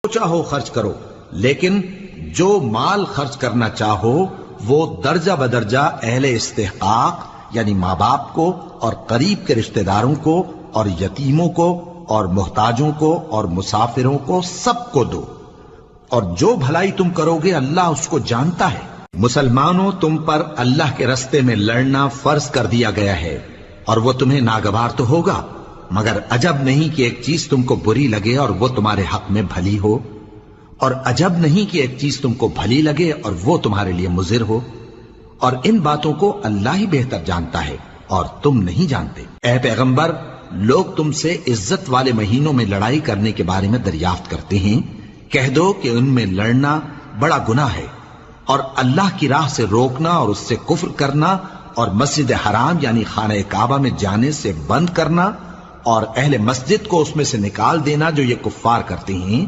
چاہو خرچ کرو، لیکن جو مال خرچ کرنا چاہو وہ درجہ بدرجہ اہل استحقاق یعنی ماں باپ کو اور قریب کے رشتہ داروں کو اور یتیموں کو اور محتاجوں کو اور مسافروں کو سب کو دو، اور جو بھلائی تم کرو گے اللہ اس کو جانتا ہے۔ مسلمانوں، تم پر اللہ کے رستے میں لڑنا فرض کر دیا گیا ہے، اور وہ تمہیں ناگوار تو ہوگا، مگر عجب نہیں کہ ایک چیز تم کو بری لگے اور وہ تمہارے حق میں بھلی ہو، اور عجب نہیں کہ ایک چیز تم کو بھلی لگے اور وہ تمہارے لیے مضر ہو، اور ان باتوں کو اللہ ہی بہتر جانتا ہے اور تم نہیں جانتے۔ اے پیغمبر، لوگ تم سے عزت والے مہینوں میں لڑائی کرنے کے بارے میں دریافت کرتے ہیں، کہہ دو کہ ان میں لڑنا بڑا گناہ ہے، اور اللہ کی راہ سے روکنا اور اس سے کفر کرنا اور مسجد حرام یعنی خانہ کعبہ میں جانے سے بند کرنا اور اہل مسجد کو اس میں سے نکال دینا جو یہ کفار کرتے ہیں،